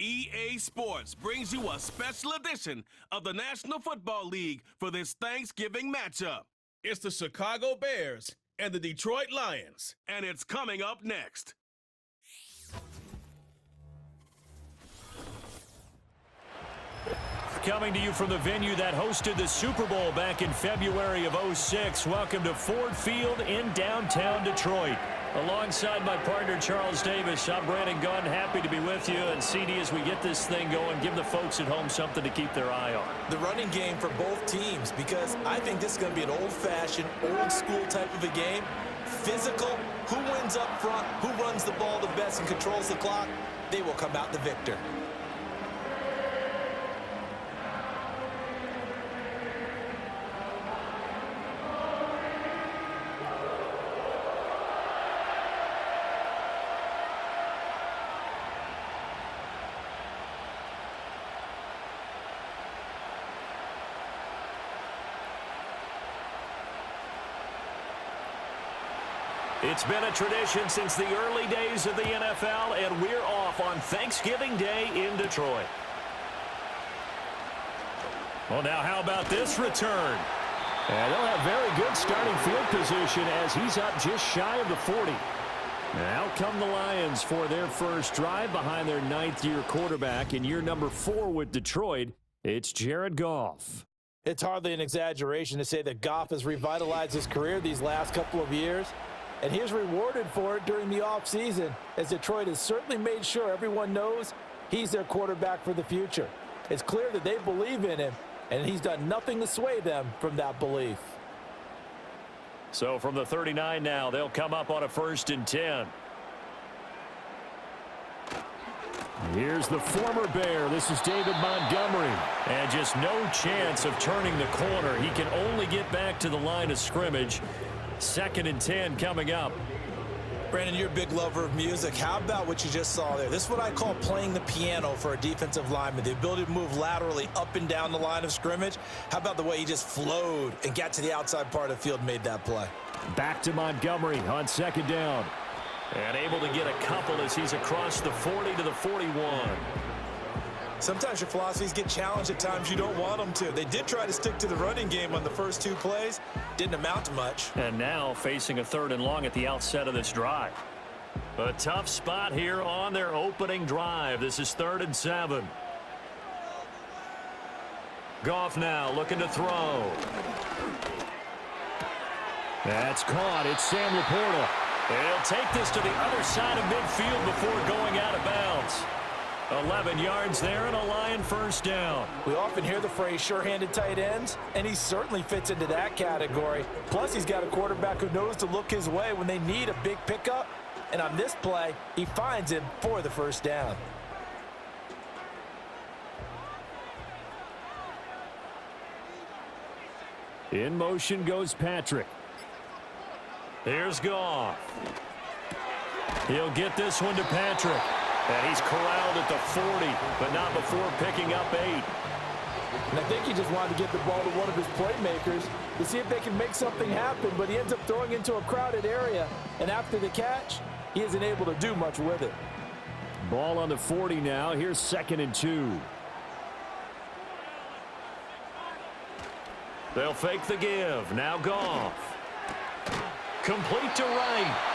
EA Sports brings you a special edition of the National Football League for this Thanksgiving matchup. It's the Chicago Bears and the Detroit Lions, and it's coming up next. Coming to you from the venue that hosted the Super Bowl back in February of '06. Welcome to Ford Field in downtown Detroit. Alongside my partner, Charles Davis, I'm Brandon Gunn. Happy to be with you. And CD, as we get this thing going, give the folks at home something to keep their eye on. The running game for both teams, because I think this is going to be an old-fashioned, old-school type of a game. Physical, who wins up front, who runs the ball the best and controls the clock, they will come out the victor. It's been a tradition since the early days of the NFL, and we're off on Thanksgiving Day in Detroit. Well, now how about this return? And they'll have very good starting field position as he's up just shy of the 40. Now come the Lions for their first drive behind their ninth-year quarterback in year number 4 with Detroit. It's Jared Goff. It's hardly an exaggeration to say that Goff has revitalized his career these last couple of years. And he is rewarded for it during the offseason, as Detroit has certainly made sure everyone knows he's their quarterback for the future. It's clear that they believe in him, and he's done nothing to sway them from that belief. So from the 39 now, they'll come up on a 1st and 10. Here's the former Bear. This is David Montgomery. And just no chance of turning the corner. He can only get back to the line of scrimmage. 2nd and 10 coming up. Brandon, you're a big lover of music. How about what you just saw there? This is what I call playing the piano for a defensive lineman. The ability to move laterally up and down the line of scrimmage. How about the way he just flowed and got to the outside part of the field and made that play? Back to Montgomery on 2nd down. And able to get a couple as he's across the 40 to the 41. Sometimes your philosophies get challenged at times you don't want them to. They did try to stick to the running game on the first 2 plays. Didn't amount to much. And now facing a 3rd and long at the outset of this drive. A tough spot here on their opening drive. This is 3rd and 7. Goff now looking to throw. That's caught. It's Sam Laporta. And he'll take this to the other side of midfield before going out of bounds. 11 yards there and a Lion 1st down. We often hear the phrase sure-handed tight ends, and he certainly fits into that category. Plus, he's got a quarterback who knows to look his way when they need a big pickup. And on this play, he finds him for the 1st down. In motion goes Patrick. Here's Goff. He'll get this one to Patrick. And he's corralled at the 40, but not before picking up 8. And I think he just wanted to get the ball to one of his playmakers to see if they can make something happen, but he ends up throwing into a crowded area. And after the catch, he isn't able to do much with it. Ball on the 40 now. Here's 2nd and 2. They'll fake the give. Now Goff. Complete to right.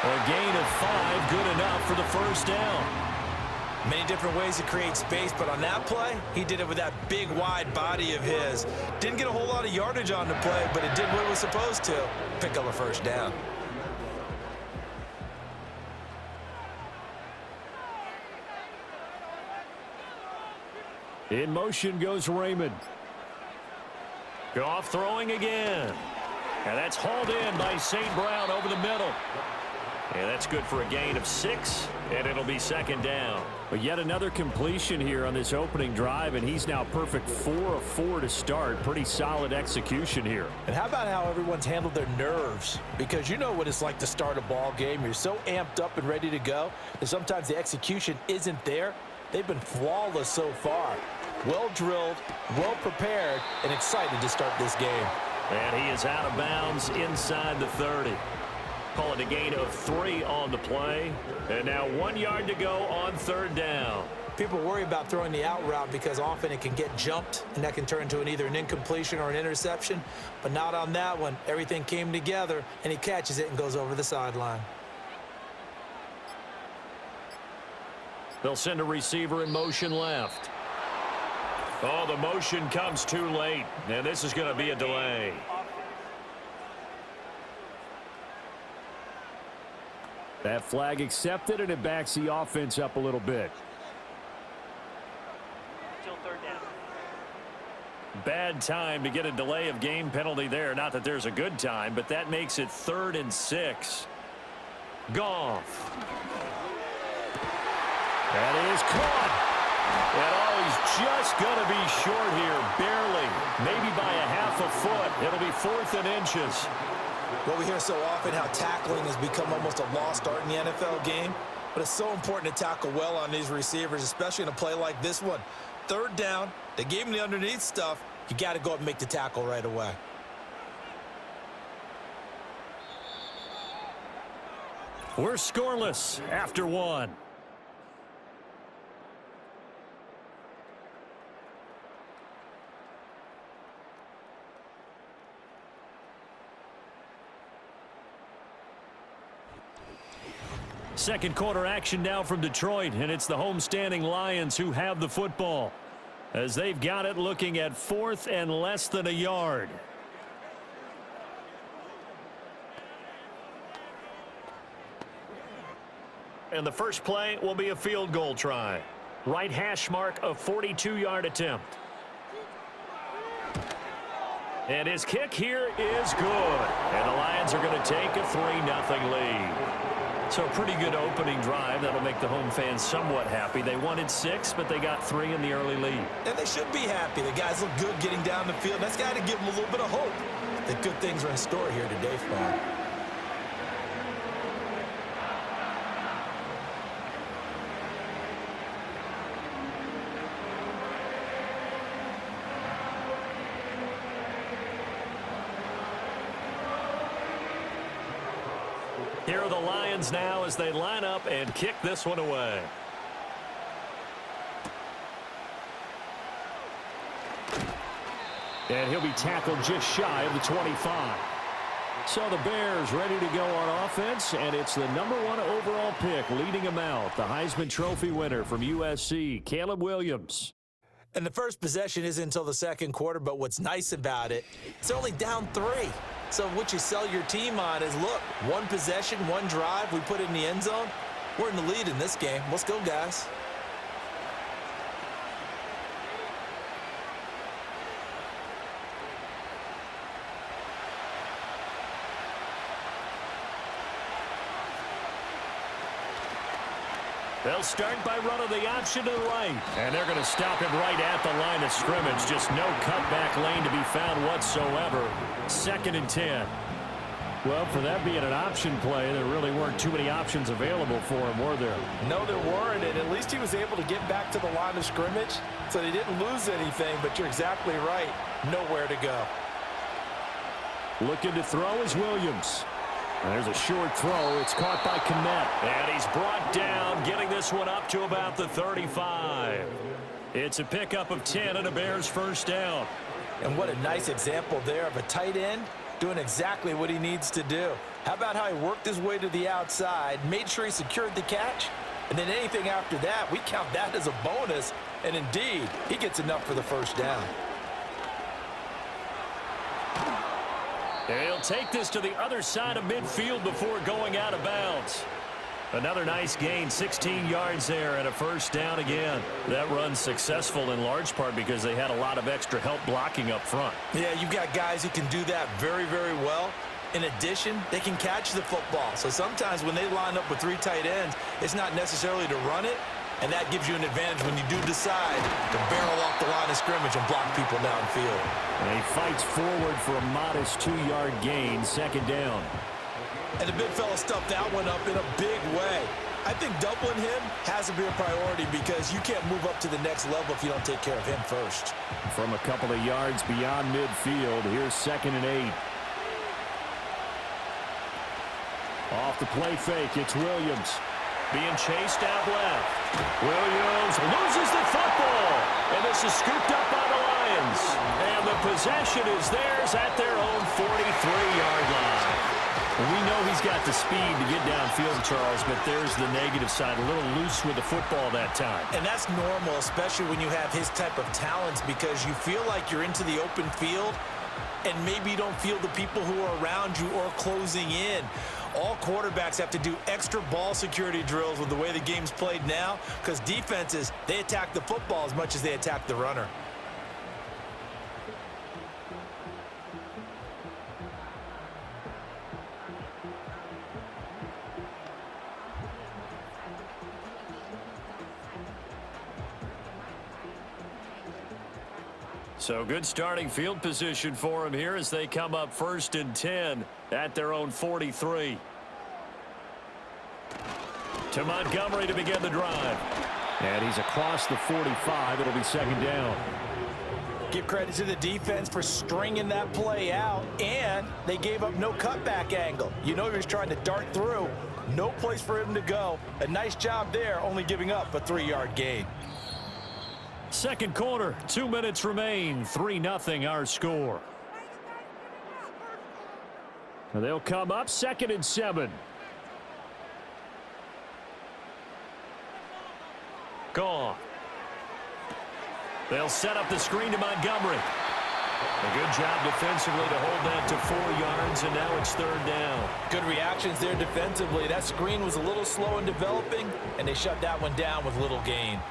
A gain of 5, good enough for the 1st down. Many different ways to create space, but on that play, he did it with that big, wide body of his. Didn't get a whole lot of yardage on the play, but it did what it was supposed to. Pick up a 1st down. In motion goes Raymond. Goff throwing again. And that's hauled in by St. Brown over the middle. And that's good for a gain of 6, and it'll be 2nd down. But yet another completion here on this opening drive, and he's now perfect 4 of 4 to start. Pretty solid execution here. And how about how everyone's handled their nerves? Because you know what it's like to start a ball game. You're so amped up and ready to go, and sometimes the execution isn't there. They've been flawless so far. Well drilled, well prepared, and excited to start this game. And he is out of bounds inside the 30. call it a gain of 3 on the play. And now 1 yard to go on 3rd down. People worry about throwing the out route because often it can get jumped, and that can turn into either an incompletion or an interception. But not on that one. Everything came together, and he catches it and goes over the sideline. They'll send a receiver in motion left. Oh, the motion comes too late, and this is going to be a delay. That flag accepted, and it backs the offense up a little bit. Still 3rd down. Bad time to get a delay of game penalty there. Not that there's a good time, but that makes it 3rd and 6. Goff. That is caught. And oh, he's just going to be short here, barely. Maybe by a half a foot. It'll be 4th and inches. Well, we hear so often how tackling has become almost a lost art in the NFL game, but it's so important to tackle well on these receivers, especially in a play like this one. 3rd down, they gave him the underneath stuff. You got to go up and make the tackle right away. We're scoreless after 1. Second quarter action now from Detroit, and it's the homestanding Lions who have the football as they've got it looking at 4th and less than a yard. And the first play will be a field goal try. Right hash mark, a 42-yard attempt. And his kick here is good. And the Lions are going to take a 3-0 lead. So a pretty good opening drive. That'll make the home fans somewhat happy. They wanted 6, but they got 3 in the early lead. And they should be happy. The guys look good getting down the field. That's got to give them a little bit of hope that good things are in store here today for them. Here are the Lions now as they line up and kick this one away. And he'll be tackled just shy of the 25. So the Bears ready to go on offense, and it's the #1 overall pick leading them out, the Heisman Trophy winner from USC, Caleb Williams. And the first possession isn't until the second quarter, but what's nice about it, it's only down 3. So what you sell your team on is, look, 1 possession, 1 drive, we put it in the end zone. We're in the lead in this game. Let's go, guys. They'll start by running the option to the right. And they're going to stop him right at the line of scrimmage. Just no cutback lane to be found whatsoever. 2nd and 10. Well, for that being an option play, there really weren't too many options available for him, were there? No, there weren't, and at least he was able to get back to the line of scrimmage, so they didn't lose anything, but you're exactly right. Nowhere to go. Looking to throw is Williams. And there's a short throw. It's caught by Kmet. And he's brought down, getting this one up to about the 35. It's a pickup of 10 and a Bears first down. And what a nice example there of a tight end doing exactly what he needs to do. How about how he worked his way to the outside, made sure he secured the catch, and then anything after that, we count that as a bonus. And indeed, he gets enough for the first down. He'll take this to the other side of midfield before going out of bounds. Another nice gain, 16 yards there and a first down again. That run's successful in large part because they had a lot of extra help blocking up front. Yeah, you've got guys who can do that very, very well. In addition, they can catch the football. So sometimes when they line up with 3 tight ends, it's not necessarily to run it, and that gives you an advantage when you do decide to barrel off the line of scrimmage and block people downfield. And he fights forward for a modest 2-yard gain, second down. And the big fella stuffed that one up in a big way. I think doubling him has to be a priority because you can't move up to the next level if you don't take care of him first. From a couple of yards beyond midfield, here's 2nd and 8. the play fake. It's Williams. Being chased out left. Williams loses the football. And this is scooped up by the Lions. And the possession is theirs at their own 43-yard line. We know he's got the speed to get downfield, Charles, but there's the negative side. A little loose with the football that time. And that's normal, especially when you have his type of talents, because you feel like you're into the open field and maybe you don't feel the people who are around you or closing in. All quarterbacks have to do extra ball security drills with the way the game's played now, because defenses, they attack the football as much as they attack the runner. So good starting field position for him here as they come up 1st and 10 at their own 43. To Montgomery to begin the drive. And he's across the 45. It'll be 2nd down. Give credit to the defense for stringing that play out, and they gave up no cutback angle. You know he was trying to dart through. No place for him to go. A nice job there, only giving up a 3-yard gain. Second quarter, 2 minutes remain. 3-0 our score. They'll come up 2nd and 7. Gone. They'll set up the screen to Montgomery. A good job defensively to hold that to 4 yards, and now it's 3rd down. Good reactions there defensively. That screen was a little slow in developing, and they shut that one down with little gain.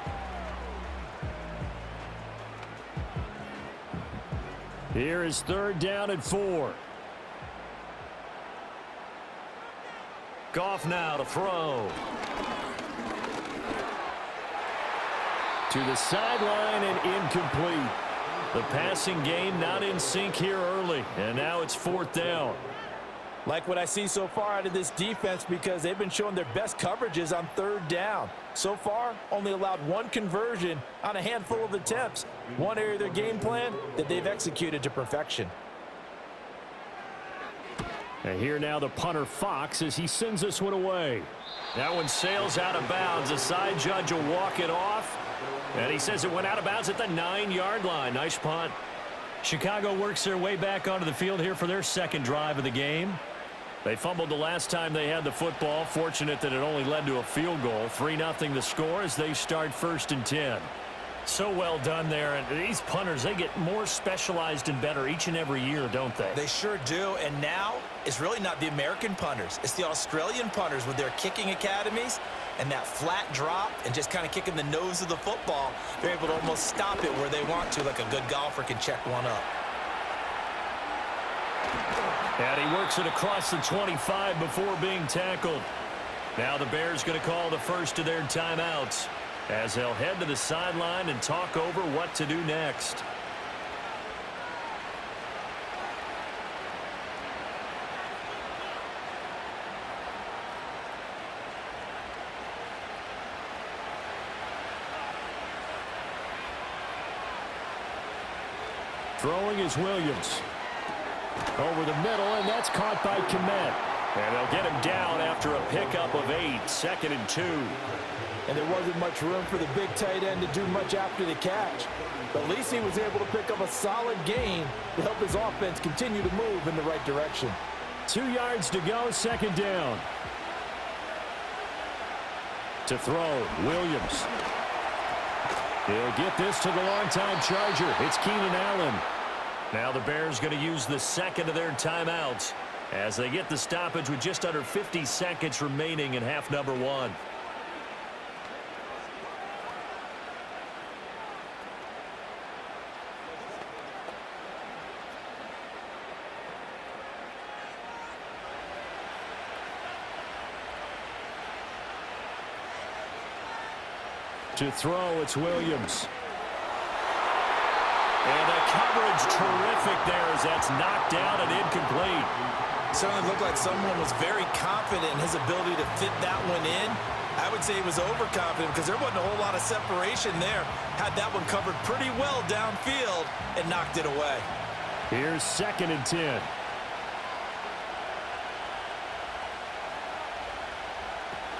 Here is 3rd down and 4. Goff now to throw. To the sideline and incomplete. The passing game not in sync here early, and now it's 4th down. Like what I see so far out of this defense, because they've been showing their best coverages on 3rd down. So far, only allowed 1 conversion on a handful of attempts. One area of their game plan that they've executed to perfection. And here now the punter Fox as he sends this one away. That one sails out of bounds. A side judge will walk it off. And he says it went out of bounds at the 9-yard line. Nice punt. Chicago works their way back onto the field here for their 2nd drive of the game. They fumbled the last time they had the football. Fortunate that it only led to a field goal. 3-0 the score as they start 1st and 10. So well done there. And these punters, they get more specialized and better each and every year, don't they? They sure do. And now it's really not the American punters. It's the Australian punters with their kicking academies and that flat drop and just kind of kicking the nose of the football. They're able to almost stop it where they want to, like a good golfer can check one up. And he works it across the 25 before being tackled. Now the Bears going to call the first of their timeouts as they'll head to the sideline and talk over what to do next. Throwing is Williams. Over the middle, and that's caught by Kmet. And they'll get him down after a pickup of 8, 2nd and 2. And there wasn't much room for the big tight end to do much after the catch. But at least he was able to pick up a solid gain to help his offense continue to move in the right direction. 2 yards to go, 2nd down. To throw, Williams. He'll get this to the longtime Charger. It's Keenan Allen. Now the Bears going to use the 2nd of their timeouts as they get the stoppage with just under 50 seconds remaining in half number 1. To throw, it's Williams. And the coverage terrific there as that's knocked down and incomplete. Certainly looked like someone was very confident in his ability to fit that one in. I would say he was overconfident because there wasn't a whole lot of separation there. Had that one covered pretty well downfield and knocked it away. Here's 2nd and 10.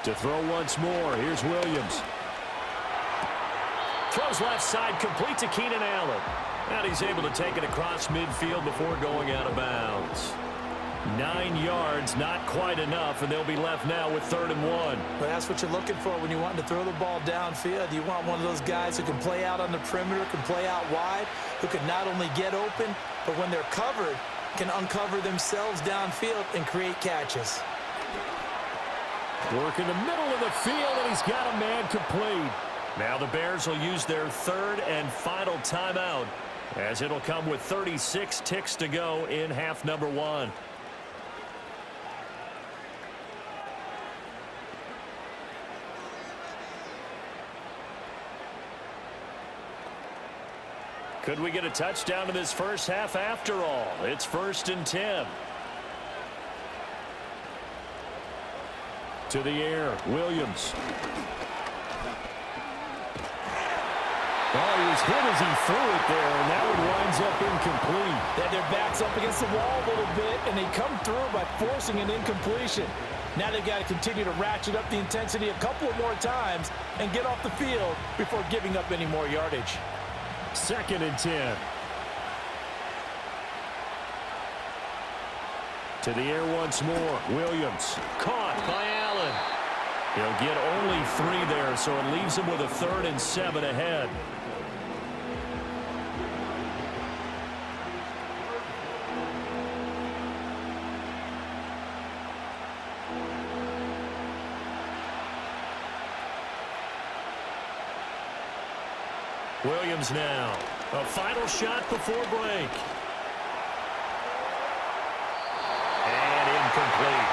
To throw once more, here's Williams. Throws left side, complete to Keenan Allen. And he's able to take it across midfield before going out of bounds. 9 yards, not quite enough, and they'll be left now with 3rd and 1. Well, that's what you're looking for when you want to throw the ball downfield. You want one of those guys who can play out on the perimeter, can play out wide, who can not only get open, but when they're covered, can uncover themselves downfield and create catches. Work in the middle of the field, and he's got a man complete. Now the Bears will use their 3rd and final timeout, as it'll come with 36 ticks to go in half number 1. Could we get a touchdown in this first half after all? It's 1st and 10. To the air, Williams. Oh, he was hit as he threw it there, and that one winds up incomplete. They had their backs up against the wall a little bit, and they come through by forcing an incompletion. Now they've got to continue to ratchet up the intensity a couple of more times and get off the field before giving up any more yardage. 2nd and 10. To the air once more. Williams caught by Allen. He'll get only 3 there, so it leaves him with a 3rd and 7 ahead. Williams now. A final shot before break. And incomplete.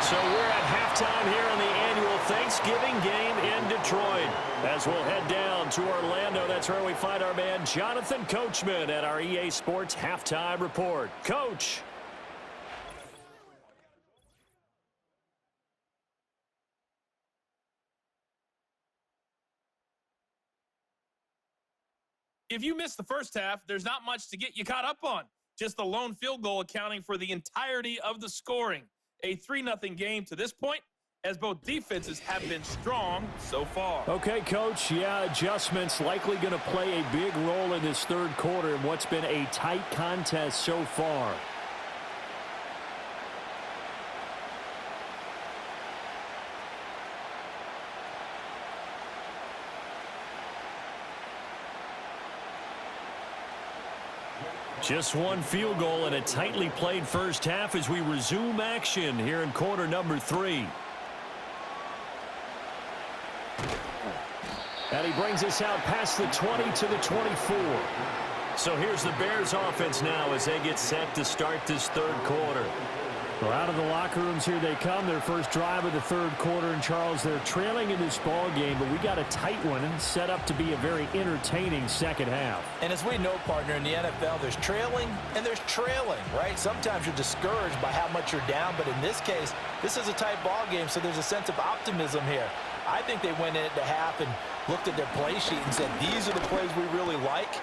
So we're at halftime here on the annual Thanksgiving game in Detroit. As we'll head down to Orlando, that's where we find our man Jonathan Coachman at our EA Sports Halftime Report. Coach. If you miss the first half, there's not much to get you caught up on. Just the lone field goal accounting for the entirety of the scoring. A 3-0 game to this point, as both defenses have been strong so far. Okay, Coach. Yeah, adjustments likely going to play a big role in this 3rd quarter in what's been a tight contest so far. Just one field goal and a tightly played first half as we resume action here in quarter number 3. And he brings us out past the 20 to the 24. So here's the Bears offense now as they get set to start this 3rd quarter. Well, out of the locker rooms here they come. Their first drive of the 3rd quarter. And, Charles, they're trailing in this ball game, but we got a tight one and set up to be a very entertaining second half. And as we know, partner, in the NFL, there's trailing and there's trailing, right? Sometimes you're discouraged by how much you're down, but in this case, this is a tight ball game, so there's a sense of optimism here. I think they went into half and looked at their play sheet and said, these are the plays we really like.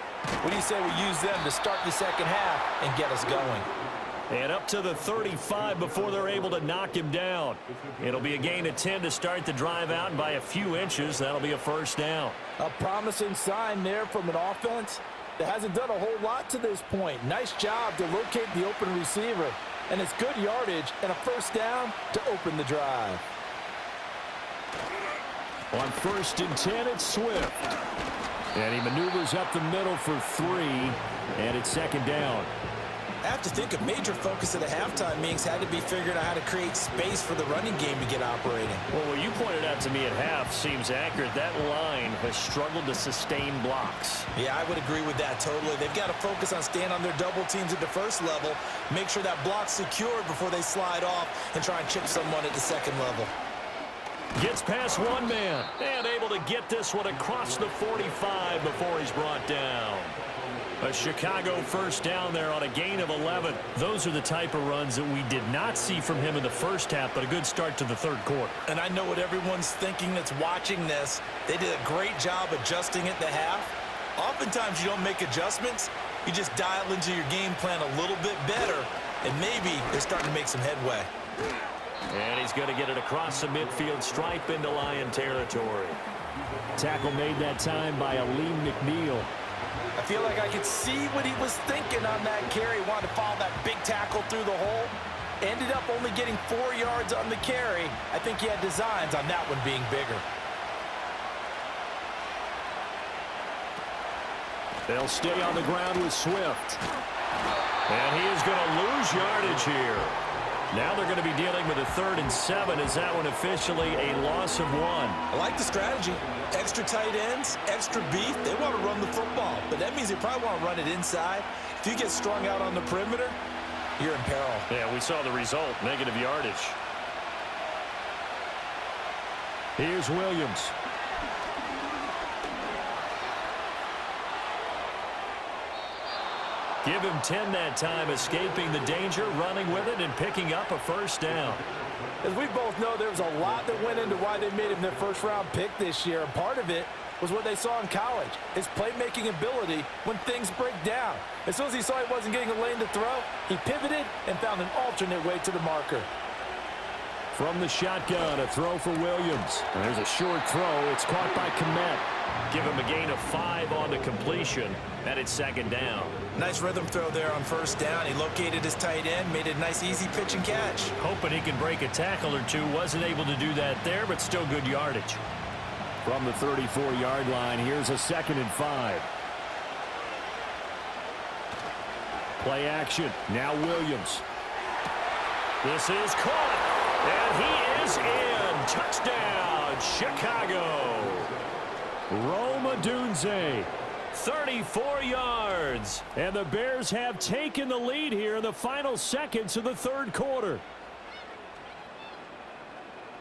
What do you say we use them to start the second half and get us going? And up to the 35 before they're able to knock him down. It'll be a gain of 10 to start the drive out, and by a few inches, that'll be a first down. A promising sign there from an offense that hasn't done a whole lot to this point. Nice job to locate the open receiver, and it's good yardage and a first down to open the drive. On 1st and 10, it's Swift. And he maneuvers up the middle for 3, and it's 2nd down. I have to think a major focus of the halftime meetings had to be figuring out how to create space for the running game to get operating. Well, what you pointed out to me at half seems accurate. That line has struggled to sustain blocks. Yeah, I would agree with that totally. They've got to focus on staying on their double teams at the first level, make sure that block's secured before they slide off and try and chip someone at the second level. Gets past one man and able to get this one across the 45 before he's brought down. A Chicago first down there on a gain of 11. Those are the type of runs that we did not see from him in the first half, but a good start to the 3rd quarter. And I know what everyone's thinking that's watching this. They did a great job adjusting at the half. Oftentimes you don't make adjustments. You just dial into your game plan a little bit better, and maybe they're starting to make some headway. And he's going to get it across the midfield stripe into Lion territory. Tackle made that time by Aleem McNeil. I feel like I could see what he was thinking on that carry. Wanted to follow that big tackle through the hole. Ended up only getting 4 yards on the carry. I think he had designs on that one being bigger. They'll stay on the ground with Swift. And he is going to lose yardage here. Now they're going to be dealing with a 3rd and 7. Is that one officially a loss of 1? I like the strategy. Extra tight ends, extra beef. They want to run the football, but that means they probably want to run it inside. If you get strung out on the perimeter, you're in peril. Yeah, we saw the result, negative yardage. Here's Williams. Give him 10 that time, escaping the danger, running with it, and picking up a 1st down. As we both know, there was a lot that went into why they made him their 1st-round pick this year, and part of it was what they saw in college, his playmaking ability when things break down. As soon as he saw he wasn't getting a lane to throw, he pivoted and found an alternate way to the marker. From the shotgun, a throw for Williams. And there's a short throw. It's caught by Kmet. Give him a gain of 5 on the completion, and it's 2nd down. Nice rhythm throw there on 1st down. He located his tight end, made it a nice, easy pitch and catch. Hoping he can break a tackle or two. Wasn't able to do that there, but still good yardage. From the 34-yard line, here's a 2nd and 5. Play action. Now Williams. This is caught. And he is in. Touchdown, Chicago. Rome Odunze, 34 yards. And the Bears have taken the lead here in the final seconds of the 3rd quarter.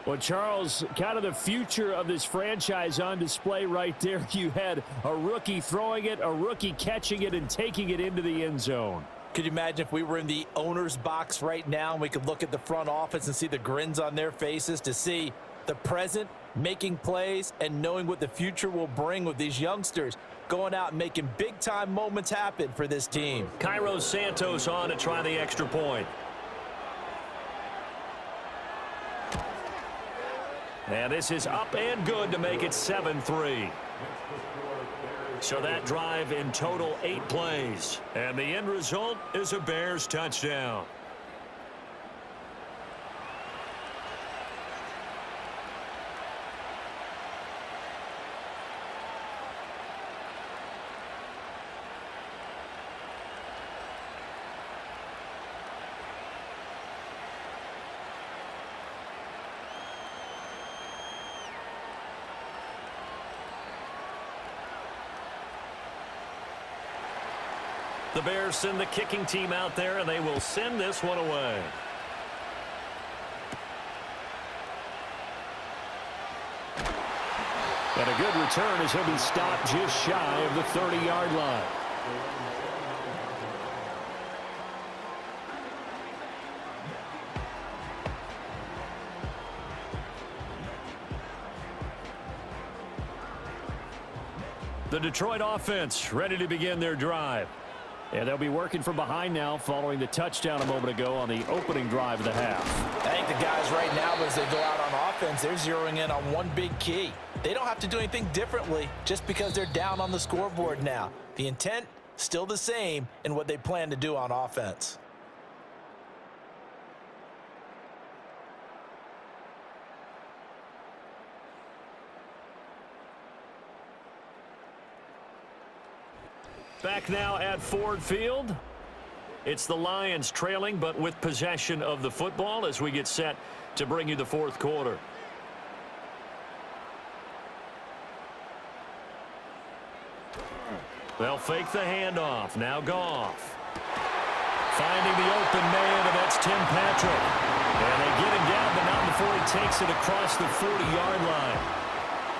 Well, Charles, kind of the future of this franchise on display right there. You had a rookie throwing it, a rookie catching it, and taking it into the end zone. Could you imagine if we were in the owner's box right now and we could look at the front office and see the grins on their faces, to see the present making plays and knowing what the future will bring with these youngsters going out and making big-time moments happen for this team. Cairo Santos on to try the extra point. And this is up and good to make it 7-3. So that drive in total 8 plays. And the end result is a Bears touchdown. The Bears send the kicking team out there, and they will send this one away. And a good return as he'll be stopped just shy of the 30-yard line. The Detroit offense ready to begin their drive. And they'll be working from behind now following the touchdown a moment ago on the opening drive of the half. I think the guys right now, as they go out on offense, they're zeroing in on one big key. They don't have to do anything differently just because they're down on the scoreboard now. The intent, still the same in what they plan to do on offense. Back now at Ford Field. It's the Lions trailing, but with possession of the football as we get set to bring you the 4th quarter. They'll fake the handoff. Now Goff. Finding the open man, and that's Tim Patrick. And they get him down, but not before he takes it across the 40-yard line.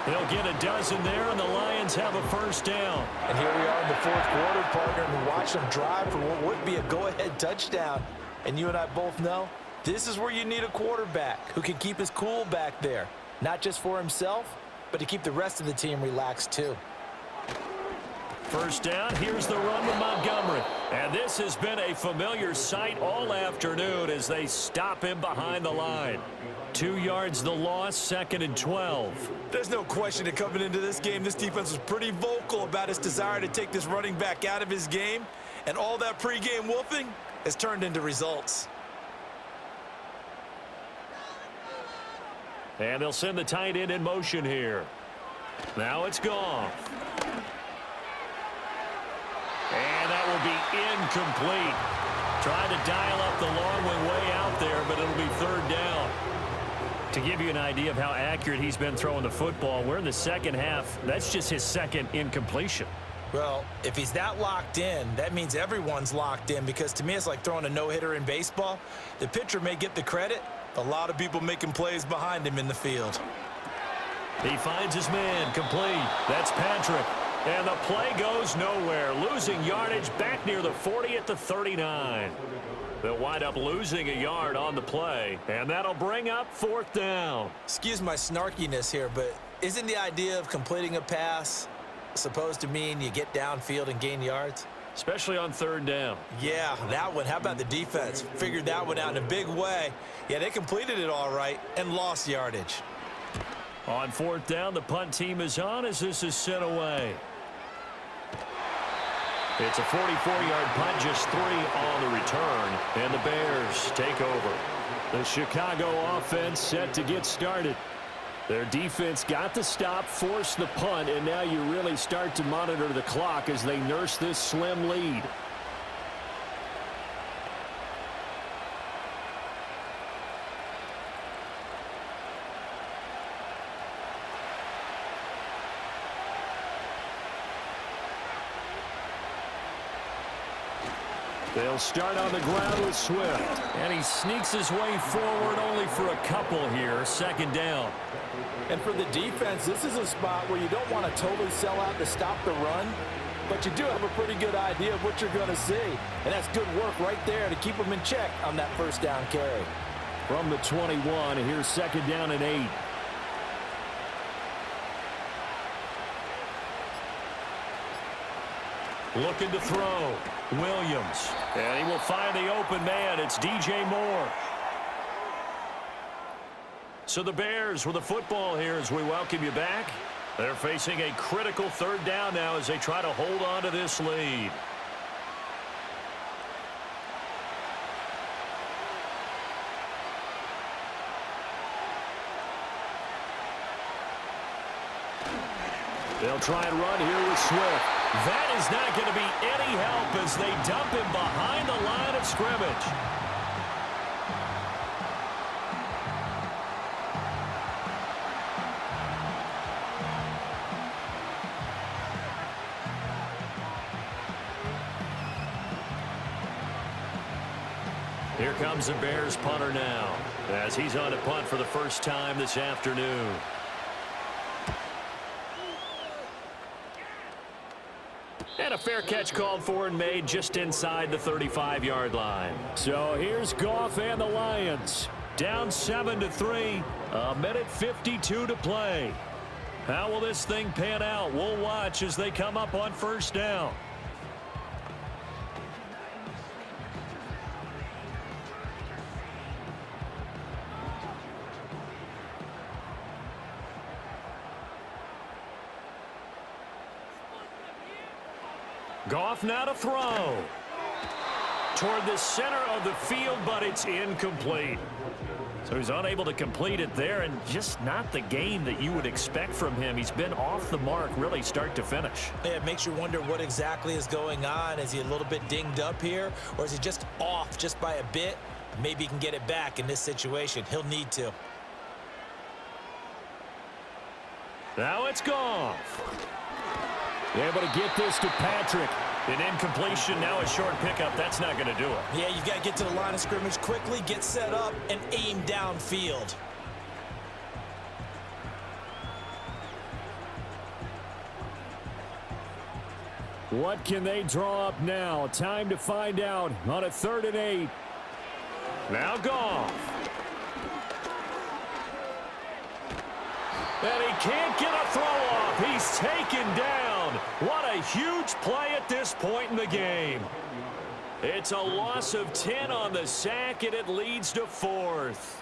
They'll get a dozen there, and the Lions have a 1st down. And here we are in the 4th quarter, partner, and we watch them drive for what would be a go-ahead touchdown. And you and I both know this is where you need a quarterback who can keep his cool back there, not just for himself, but to keep the rest of the team relaxed too. first down. Here's the run with Montgomery. And this has been a familiar sight all afternoon as they stop him behind the line. 2 yards the loss, 2nd and 12. There's no question that coming into this game, this defense was pretty vocal about its desire to take this running back out of his game. And all that pregame wolfing has turned into results. And they'll send the tight end in motion here. Now it's gone. And that will be incomplete. Trying to dial up the long one way out there, but it'll be 3rd down. To give you an idea of how accurate he's been throwing the football, we're in the second half. That's just his 2nd incompletion. Well, if he's that locked in, that means everyone's locked in, because to me it's like throwing a no-hitter in baseball. The pitcher may get the credit. A lot of people making plays behind him in the field. He finds his man, complete. That's Patrick. And the play goes nowhere. Losing yardage back near the 40 at the 39. They'll wind up losing a yard on the play, and that'll bring up 4th down. Excuse my snarkiness here, but isn't the idea of completing a pass supposed to mean you get downfield and gain yards? Especially on 3rd down. Yeah, that one. How about the defense? Figured that one out in a big way. Yeah, they completed it all right and lost yardage. On 4th down, the punt team is on as this is sent away. It's a 44-yard punt, just 3 on the return, and the Bears take over. The Chicago offense set to get started. Their defense got the stop, forced the punt, and now you really start to monitor the clock as they nurse this slim lead. They'll start on the ground with Swift. And he sneaks his way forward only for a couple here. 2nd down. And for the defense, this is a spot where you don't want to totally sell out to stop the run, but you do have a pretty good idea of what you're going to see. And that's good work right there to keep them in check on that 1st down carry. From the 21, here's 2nd down and 8. Looking to throw. Williams. And he will find the open man. It's DJ Moore. So the Bears with the football here as we welcome you back. They're facing a critical 3rd down now as they try to hold on to this lead. They'll try and run here with Swift. That is not going to be any help as they dump him behind the line of scrimmage. Here comes the Bears punter now as he's on a punt for the first time this afternoon. And a fair catch called for and made just inside the 35-yard line. So here's Goff and the Lions. Down 7-3. 1:52 to play. How will this thing pan out? We'll watch as they come up on 1st down. Goff now to throw. Toward the center of the field, but it's incomplete. So he's unable to complete it there, and just not the game that you would expect from him. He's been off the mark really start to finish. Yeah, it makes you wonder what exactly is going on. Is he a little bit dinged up here, or is he just off just by a bit? Maybe he can get it back in this situation. He'll need to. Now it's Goff. Able to get this to Patrick. An incompletion, now a short pickup. That's not going to do it. Yeah, you've got to get to the line of scrimmage quickly, get set up, and aim downfield. What can they draw up now? Time to find out on a 3rd and 8. Now Goff. And he can't get a throw off. He's taken down. down. What a huge play at this point in the game. It's a loss of 10 on the sack, and it leads to 4th.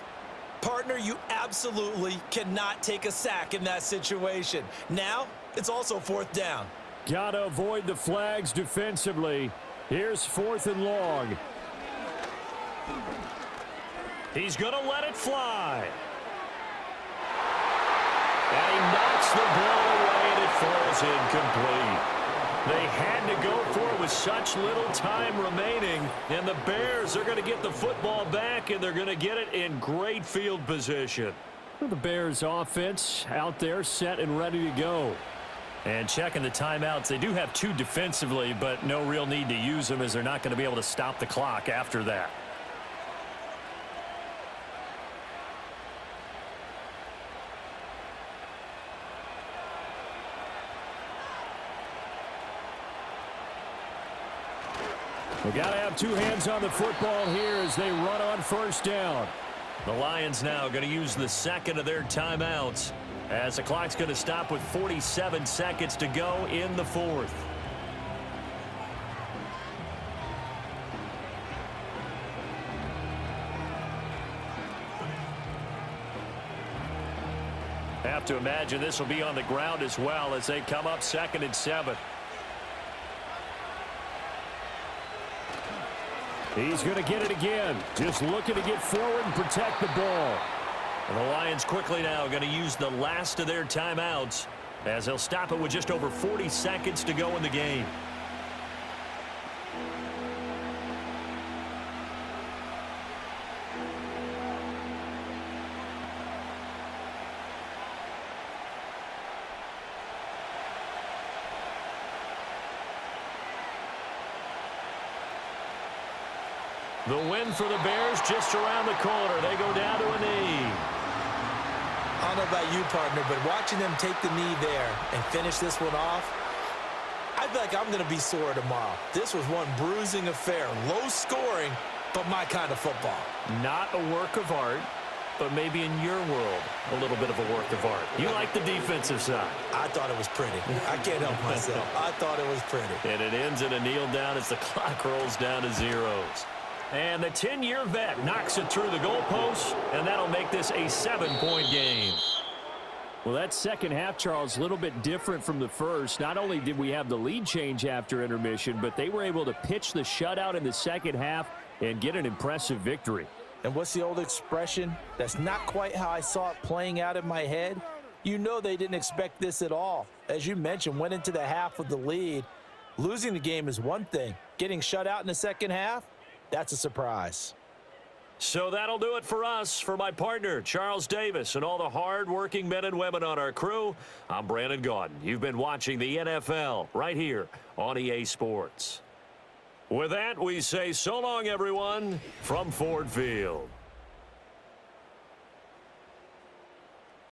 Partner, you absolutely cannot take a sack in that situation. Now, it's also 4th down. Got to avoid the flags defensively. Here's 4th and long. He's going to let it fly. And he knocks the ball away, and it falls incomplete. They had to go for it with such little time remaining, and the Bears are going to get the football back, and they're going to get it in great field position. The Bears offense out there set and ready to go. And checking the timeouts, they do have 2 defensively, but no real need to use them as they're not going to be able to stop the clock after that. We got to have 2 hands on the football here as they run on 1st down. The Lions now going to use the 2nd of their timeouts as the clock's going to stop with 47 seconds to go in the 4th. Have to imagine this will be on the ground as well as they come up 2nd and 7. He's going to get it again. Just looking to get forward and protect the ball. And the Lions quickly now going to use the last of their timeouts as they'll stop it with just over 40 seconds to go in the game. The win for the Bears just around the corner. They go down to a knee. I don't know about you, partner, but watching them take the knee there and finish this one off, I feel like I'm going to be sore tomorrow. This was one bruising affair. Low scoring, but my kind of football. Not a work of art, but maybe in your world, a little bit of a work of art. You like the defensive side. I thought it was pretty. I can't help myself. I thought it was pretty. And it ends in a kneel down as the clock rolls down to zeros. And the 10-year vet knocks it through the goalpost, and that'll make this a 7-point game. Well, that second half, Charles, a little bit different from the first. Not only did we have the lead change after intermission, but they were able to pitch the shutout in the second half and get an impressive victory. And what's the old expression? That's not quite how I saw it playing out in my head. You know they didn't expect this at all. As you mentioned, went into the half with the lead. Losing the game is one thing. Getting shut out in the second half, that's a surprise. So that'll do it for us. For my partner, Charles Davis, and all the hard-working men and women on our crew, I'm Brandon Gaudin. You've been watching the NFL right here on EA Sports. With that, we say so long, everyone, from Ford Field.